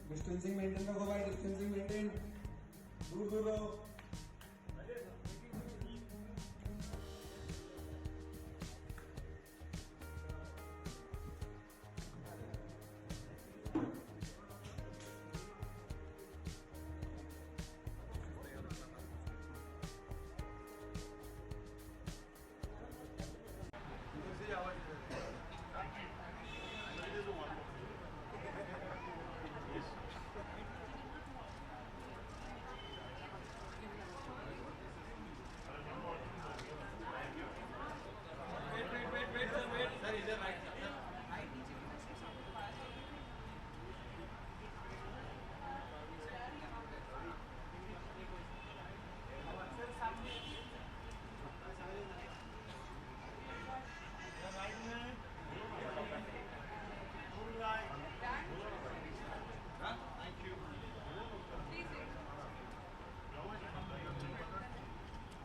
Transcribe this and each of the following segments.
Distancing maintain रखो भाई, distancing maintain, दूर दूर रहो।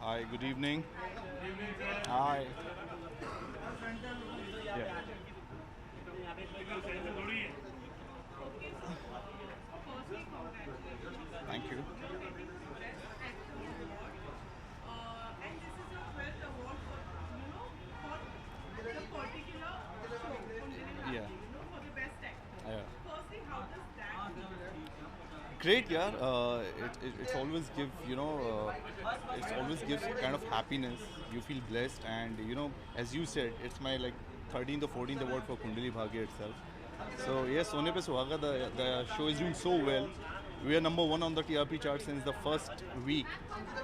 Hi, good evening. Hi. Yeah. Thank you. And this is your 12th award for, for the particular show, Kundalini Yeah. Bharti, for the best actor. Yeah. Firstly, how does that feel? Great, yeah. It's always it's always gives kind of happiness. You feel blessed, and as you said, it's my like 13th or 14th award for Kundali Bhagya itself. So yes, Sone Pe Suhaga, the show is doing so well. We are number one on the TRP chart since the first week,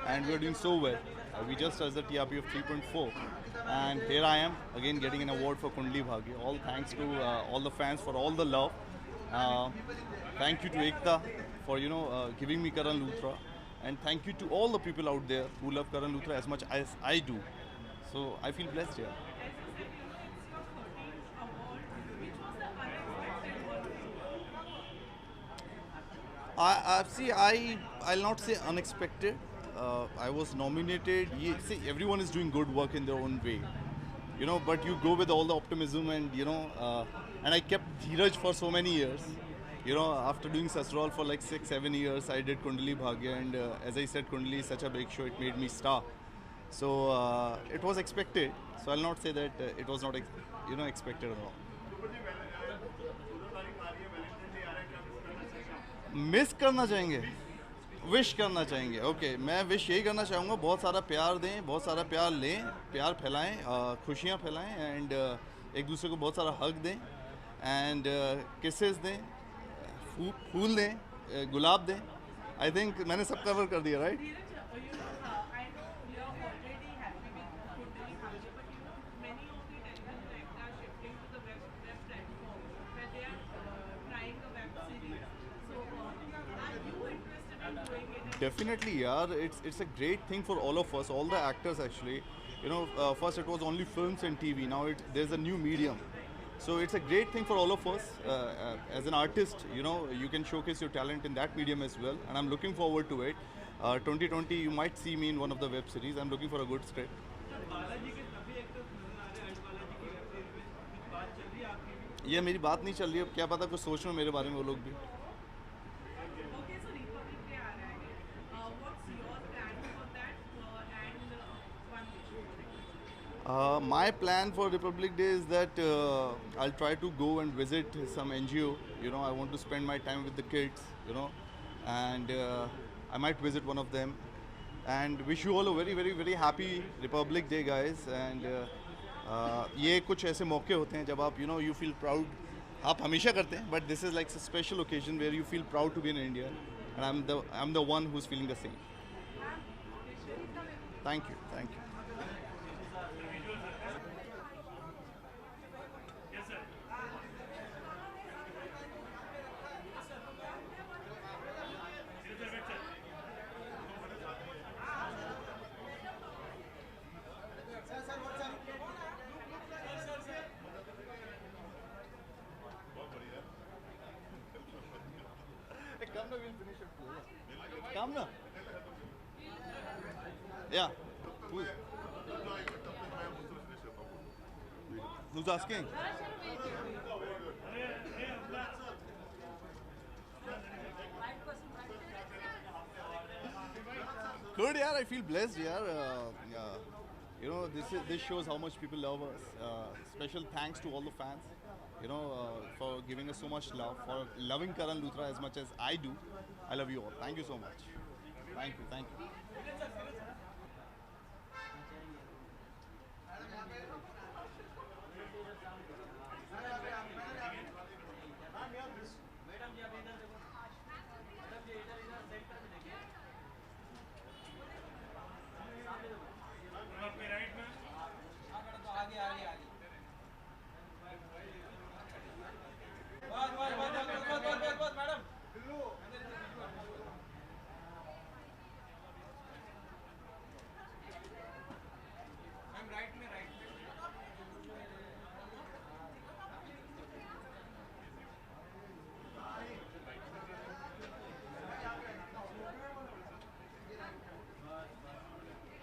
and we are doing so well. We just touched the TRP of 3.4, and here I am again getting an award for Kundali Bhagya. All thanks to all the fans for all the love. Uh, Thank you to Ekta for giving me Karan Luthra, and thank you to all the people out there who love Karan Luthra as much as I do. So I feel blessed here. As you said, it's your 13th award. Which was the unexpected one? I'll not say unexpected. I was nominated. See, everyone is doing good work in their own way, but you go with all the optimism, and and I kept Dheeraj for so many years. After doing Sasral for like 6-7 years, I did Kundali Bhagya, and as I said, Kundali is such a big show, it made me star. So it was expected. So I'll not say that it was not expected at all. Miss करना चाहेंगे, wish करना चाहेंगे. Okay, मैं wish यही करना चाहूँगा, बहुत सारा प्यार दें, बहुत सारा प्यार लें, प्यार फैलाएं, खुशियाँ फैलाएं, एंड एक दूसरे को बहुत सारा हक दें, एंड किसेस दें, फूल दें, गुलाब दें. आई थिंक मैंने सब कवर कर दिया, right? Dheeraj, Definitely, yeah. It's a great thing for all of us, all the actors actually. You know, first it was only films and TV. Now there's a new medium, so it's a great thing for all of us. As an artist, you know, you can showcase your talent in that medium as well, and I'm looking forward to it. 2020, you might see me in one of the web series. I'm looking for a good script. ये मेरी बात नहीं चल रही है, अब क्या पता कुछ सोच रहे हो मेरे बारे में वो लोग भी. Okay, so Republic Day aa raha hai. What's your plan for that? And one wish. My plan for Republic Day is that I'll try to go and visit some NGO. You know, I want to spend my time with the kids. You know, and I might visit one of them. And wish you all a very, very, very happy Republic Day, guys. And ये कुछ ऐसे मौके होते हैं जब आप you know you feel proud. आप हमेशा करते हैं, but this is like a special occasion where you feel proud to be an Indian, and I'm the one who's feeling the same. Thank you, thank you. Hey, come now, we'll finish it. Come now. Yeah. Who's asking? Good, yeah. I feel blessed, yeah. You know, this shows how much people love us. Special thanks to all the fans. You know, for giving us so much love, for loving Karan Luthra as much as I do. I love you all. Thank you so much. Thank you, thank you.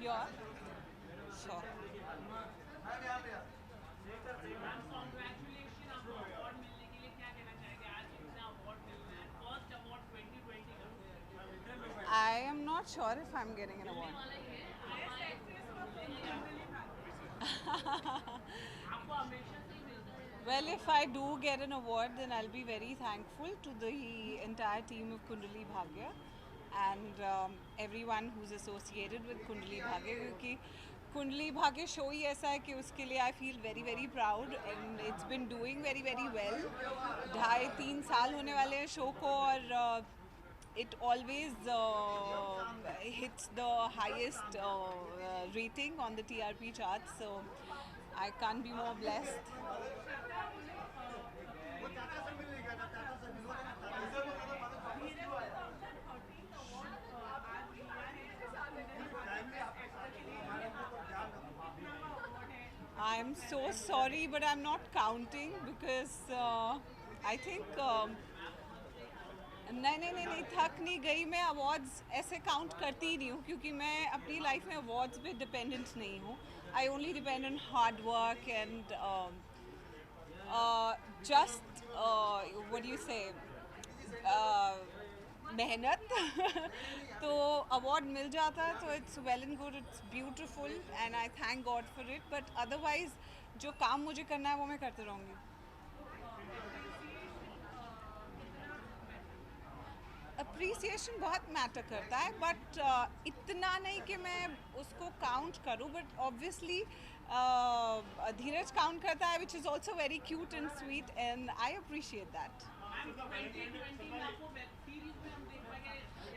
Yeah. Sure. Congratulations आपको award मिलने के लिए क्या कहना चाहेंगे आज इतना award मिलना है फर्स्ट अवार्ड 2020 का I am not sure if I'm getting an award. Best actress का कुंडली भाग्य आपको हमेशा से ही मिलता है Well, if I do get an award, then I'll be very thankful to the entire team of Kundali Bhagya and everyone who's associated with Kundali Bhagya. क्योंकि Kundali Bhagya show ही ऐसा है कि उसके लिए I feel very very proud and it's been doing very very well. 2.5-3 साल होने वाले हैं शो को और it always hits the highest rating on the TRP charts, so I can't be more blessed. I'm so sorry, but I'm not counting because I think नहीं थक नहीं गई. मैं अवार्ड्स ऐसे काउंट करती ही नहीं हूँ क्योंकि मैं अपनी लाइफ में अवार्ड्स पे डिपेंडेंट नहीं हूँ. I only depend on hard work and just what you से मेहनत. तो अवार्ड मिल जाता है तो it's well and good, it's beautiful and I thank God for it. But otherwise जो काम मुझे करना है वो मैं करते रहूँगी. अप्रिसिएशन बहुत मैटर करता है बट इतना नहीं कि मैं उसको काउंट करूँ. बट ऑब्वियसली धीरज काउंट करता है which is also very cute and sweet and I appreciate that.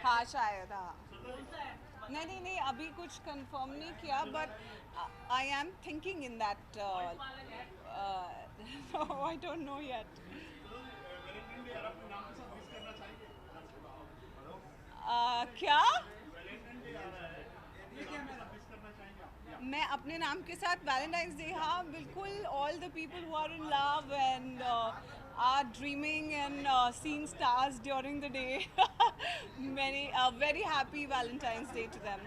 हाँ शायद हाँ. नहीं अभी कुछ कंफर्म नहीं किया but I am thinking in that. I don't know yet. क्या मैं अपने नाम के साथ वैलेंटाइंस डे, हाँ बिल्कुल, all the people who are in love and are dreaming and seeing stars during the day, many very happy Valentine's day to them.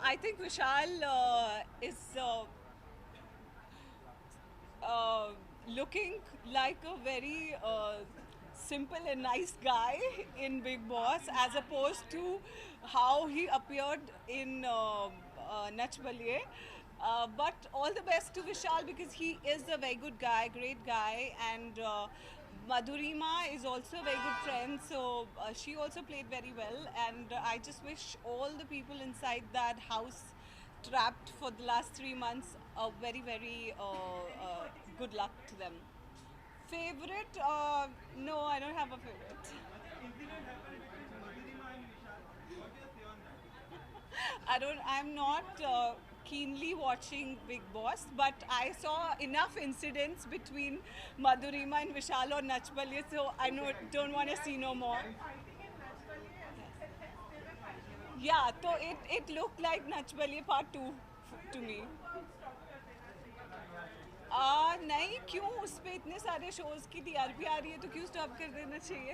I think Vishal is looking like a very simple and nice guy in Big Boss, as opposed to how he appeared in Nach Baliye. But all the best to Vishal, because he is a very good guy, great guy, and Madhurima is also a very good friend, so she also played very well, and I just wish all the people inside that house trapped for the last 3 months a very, very good luck to them. Favorite? No, I don't have a favorite. I'm not keenly watching Big Boss, but I saw enough incidents between Madhurima and Vishal on Nach Baliye, so I don't want to see no more. Yeah, so it looked like Nach Baliye Part 2 to me. नहीं, क्यों उस पे इतने सारे shows की TRP आ रही है तो क्यों स्टॉप कर देना चाहिए.